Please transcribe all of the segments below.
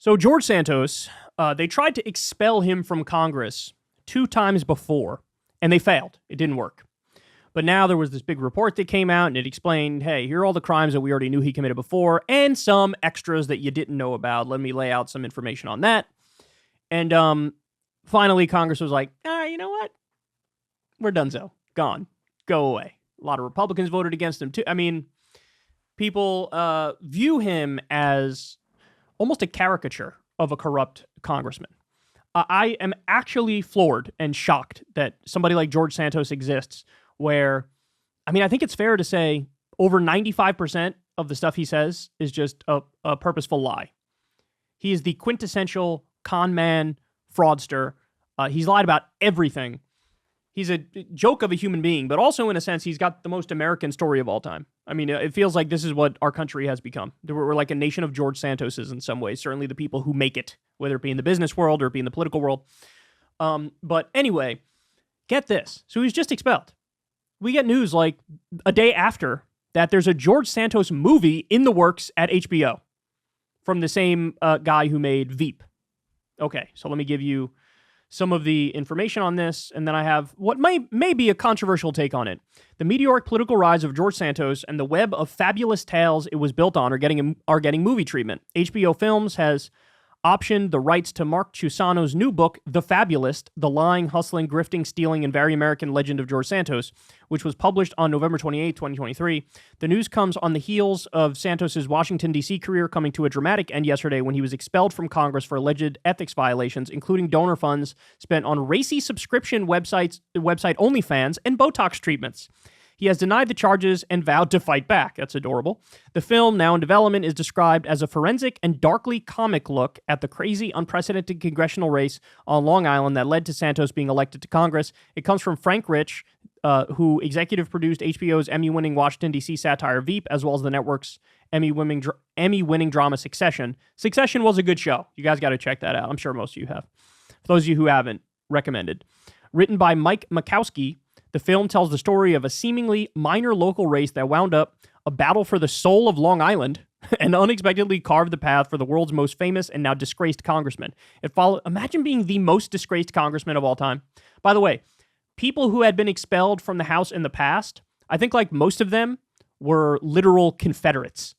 So George Santos, they tried to expel him from Congress 2 times before, and they failed. It didn't work. But now there was this big report that came out, and it explained, hey, here are all the crimes that we already knew he committed before, and some extras that you didn't know about. Let me lay out some information on that. And finally, Congress was like, you know what? We're donezo. Gone. Go away. A lot of Republicans voted against him, too. I mean, people view him as almost a caricature of a corrupt congressman. I am actually floored and shocked that somebody like George Santos exists where, I mean, I think it's fair to say over 95% of the stuff he says is just a purposeful lie. He is the quintessential con man, fraudster. He's lied about everything. He's a joke of a human being, but also in a sense, he's got the most American story of all time. I mean, it feels like this is what our country has become. We're like a nation of George Santoses in some ways, certainly the people who make it, whether it be in the business world or it be in the political world. But anyway, get this. So he was just expelled. We get news like a day after that there's a George Santos movie in the works at HBO from the same guy who made Veep. Okay, so let me give you some of the information on this, and then I have what may be a controversial take on it. The meteoric political rise of George Santos and the web of fabulous tales it was built on are getting movie treatment. HBO Films has optioned the rights to Mark Chusano's new book, The Fabulist, The Lying, Hustling, Grifting, Stealing, and Very American Legend of George Santos, which was published on November 28, 2023. The news comes on the heels of Santos's Washington, D.C. career coming to a dramatic end yesterday when he was expelled from Congress for alleged ethics violations, including donor funds spent on racy subscription website OnlyFans and Botox treatments. He has denied the charges and vowed to fight back. That's adorable. The film, now in development, is described as a forensic and darkly comic look at the crazy, unprecedented congressional race on Long Island that led to Santos being elected to Congress. It comes from Frank Rich, who executive produced HBO's Emmy-winning Washington, D.C. satire Veep, as well as the network's Emmy-winning drama Succession. Succession was a good show. You guys got to check that out. I'm sure most of you have. For those of you who haven't, recommended. Written by Mike Makowski, the film tells the story of a seemingly minor local race that wound up a battle for the soul of Long Island and unexpectedly carved the path for the world's most famous and now disgraced congressman. Imagine being the most disgraced congressman of all time. By the way, people who had been expelled from the House in the past, I think like most of them were literal Confederates.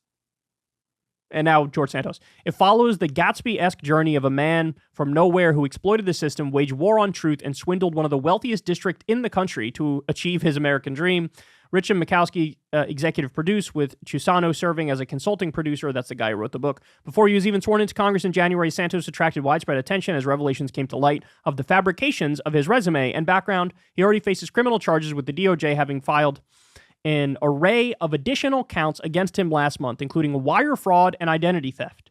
And now George Santos. It follows the Gatsby-esque journey of a man from nowhere who exploited the system, waged war on truth, and swindled one of the wealthiest districts in the country to achieve his American dream. Rich and Makowski executive produced, with Chusano serving as a consulting producer. That's the guy who wrote the book. Before he was even sworn into Congress in January, Santos attracted widespread attention as revelations came to light of the fabrications of his resume and background. He already faces criminal charges, with the DOJ having filed an array of additional counts against him last month, including wire fraud and identity theft.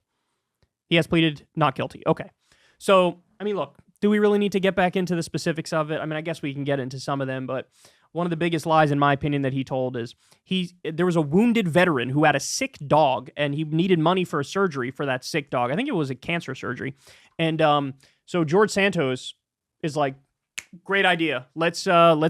He has pleaded not guilty. Okay. So, I mean, look, do we really need to get back into the specifics of it? I mean, I guess we can get into some of them, but one of the biggest lies, in my opinion, that he told is there was a wounded veteran who had a sick dog, and he needed money for a surgery for that sick dog. I think it was a cancer surgery. And so George Santos is like, great idea. Let's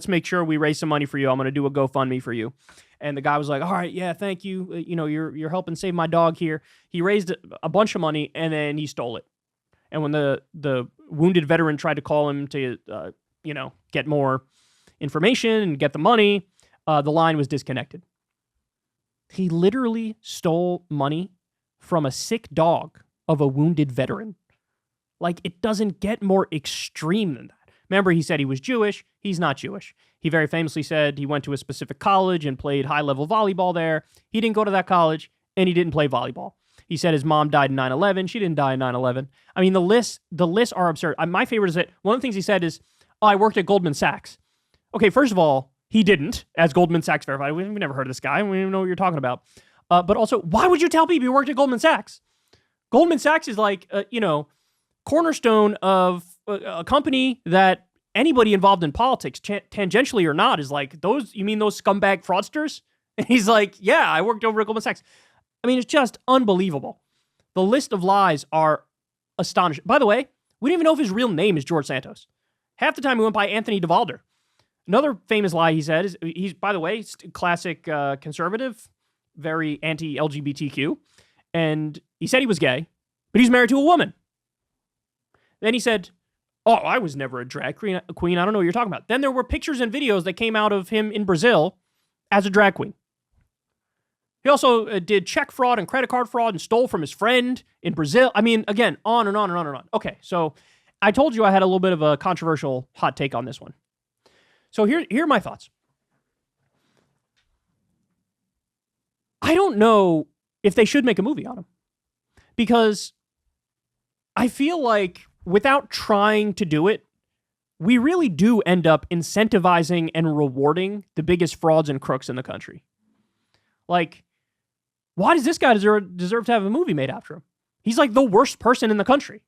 make sure we raise some money for you. I'm going to do a GoFundMe for you. And the guy was like, all right, yeah, thank you. You're helping save my dog here. He raised a bunch of money and then he stole it. And when the wounded veteran tried to call him to, get more information and get the money, the line was disconnected. He literally stole money from a sick dog of a wounded veteran. Like, it doesn't get more extreme than that. Remember, he said he was Jewish. He's not Jewish. He very famously said he went to a specific college and played high-level volleyball there. He didn't go to that college, and he didn't play volleyball. He said his mom died in 9/11. She didn't die in 9/11. I mean, the lists are absurd. My favorite is that one of the things he said is, I worked at Goldman Sachs. Okay, first of all, he didn't, as Goldman Sachs verified. We've never heard of this guy. We don't even know what you're talking about. But also, why would you tell people you worked at Goldman Sachs? Goldman Sachs is like, cornerstone of a company that anybody involved in politics, tangentially or not, is like, you mean those scumbag fraudsters? And he's like, yeah, I worked over at Goldman Sachs. I mean, it's just unbelievable. The list of lies are astonishing. By the way, we don't even know if his real name is George Santos. Half the time he went by Anthony DeValder. Another famous lie he said is, he's, by the way, classic conservative, very anti-LGBTQ. And he said he was gay, but he's married to a woman. Then he said, oh, I was never a drag queen. I don't know what you're talking about. Then there were pictures and videos that came out of him in Brazil as a drag queen. He also did check fraud and credit card fraud and stole from his friend in Brazil. I mean, again, on and on and on and on. Okay, so I told you I had a little bit of a controversial hot take on this one. So here are my thoughts. I don't know if they should make a movie on him, because I feel like without trying to do it, we really do end up incentivizing and rewarding the biggest frauds and crooks in the country. Like, why does this guy deserve to have a movie made after him? He's like the worst person in the country.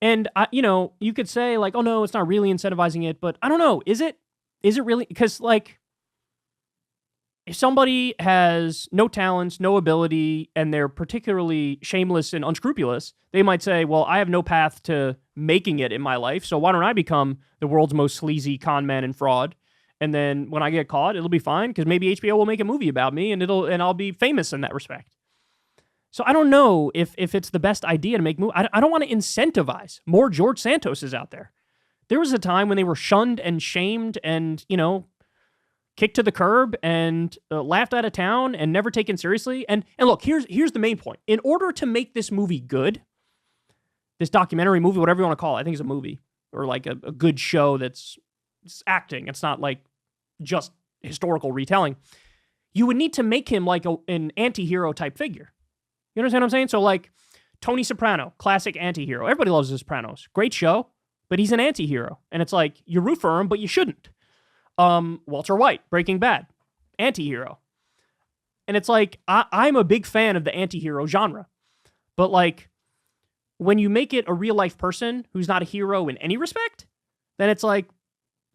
And, you could say like, oh no, it's not really incentivizing it, but I don't know. Is it really? Because like, if somebody has no talents, no ability, and they're particularly shameless and unscrupulous, they might say, well, I have no path to making it in my life, so why don't I become the world's most sleazy con man and fraud? And then when I get caught, it'll be fine, because maybe HBO will make a movie about me, and I'll be famous in that respect. So I don't know if it's the best idea to make movies. I don't want to incentivize more George Santoses out there. There was a time when they were shunned and shamed and, kicked to the curb and laughed out of town and never taken seriously. And look, here's the main point. In order to make this movie good, this documentary movie, whatever you want to call it, I think it's a movie or like a good show it's acting. It's not like just historical retelling. You would need to make him like an anti-hero type figure. You understand what I'm saying? So like Tony Soprano, classic anti-hero. Everybody loves The Sopranos. Great show, but he's an anti-hero. And it's like, you root for him, but you shouldn't. Walter White, Breaking Bad, anti-hero. And it's like, I'm a big fan of the anti-hero genre. But like, when you make it a real-life person who's not a hero in any respect, then it's like,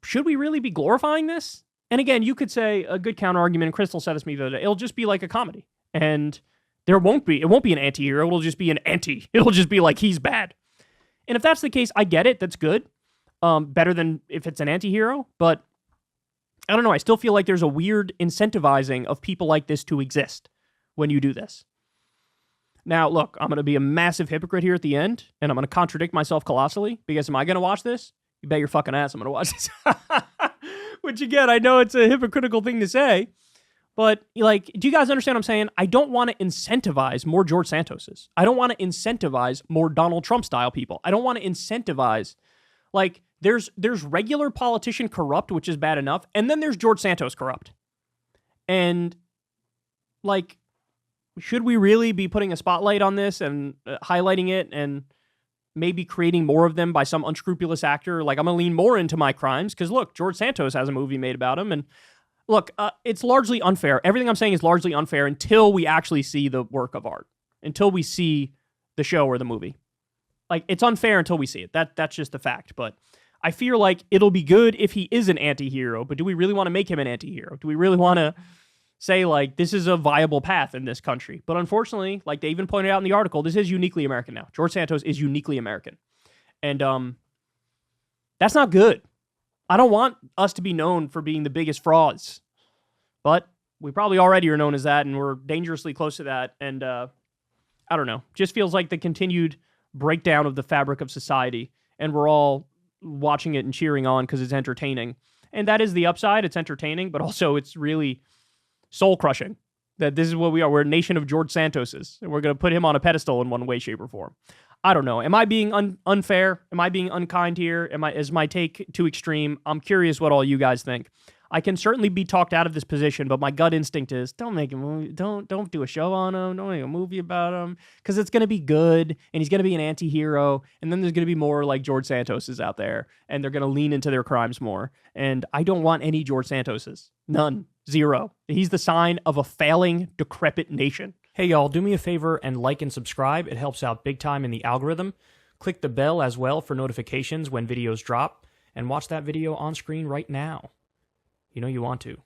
should we really be glorifying this? And again, you could say a good counter-argument, and Crystal said this to me the other day, it'll just be like a comedy. And it won't be an anti-hero, it'll just be an anti. It'll just be like, he's bad. And if that's the case, I get it, that's good. Better than if it's an anti-hero, but I don't know, I still feel like there's a weird incentivizing of people like this to exist when you do this. Now, look, I'm going to be a massive hypocrite here at the end, and I'm going to contradict myself colossally, because am I going to watch this? You bet your fucking ass I'm going to watch this. Which, again, I know it's a hypocritical thing to say, but, like, do you guys understand what I'm saying? I don't want to incentivize more George Santoses. I don't want to incentivize more Donald Trump-style people. I don't want to incentivize, like, there's regular politician corrupt, which is bad enough, and then there's George Santos corrupt. And, like, should we really be putting a spotlight on this and highlighting it and maybe creating more of them by some unscrupulous actor? Like, I'm going to lean more into my crimes because, look, George Santos has a movie made about him. And, look, it's largely unfair. Everything I'm saying is largely unfair until we actually see the work of art, until we see the show or the movie. Like, it's unfair until we see it. That's just a fact. But I feel like it'll be good if he is an anti-hero, but do we really want to make him an anti-hero? Do we really want to say, like, this is a viable path in this country? But unfortunately, like they even pointed out in the article, this is uniquely American now. George Santos is uniquely American. And that's not good. I don't want us to be known for being the biggest frauds. But we probably already are known as that, and we're dangerously close to that. And I don't know. Just feels like the continued breakdown of the fabric of society, and we're all watching it and cheering on because it's entertaining. And that is the upside. It's entertaining, but also it's really soul-crushing that this is what we are. We're a nation of George Santoses, and we're going to put him on a pedestal in one way, shape, or form. I don't know. Am I being unfair? Am I being unkind here? Is my take too extreme? I'm curious what all you guys think. I can certainly be talked out of this position, but my gut instinct is don't make a movie. Don't do a show on him. Don't make a movie about him, because it's going to be good, and he's going to be an anti-hero, and then there's going to be more like George Santoses out there, and they're going to lean into their crimes more. And I don't want any George Santoses. None. Zero. He's the sign of a failing, decrepit nation. Hey, y'all, do me a favor and like and subscribe. It helps out big time in the algorithm. Click the bell as well for notifications when videos drop, and watch that video on screen right now. You know you want to.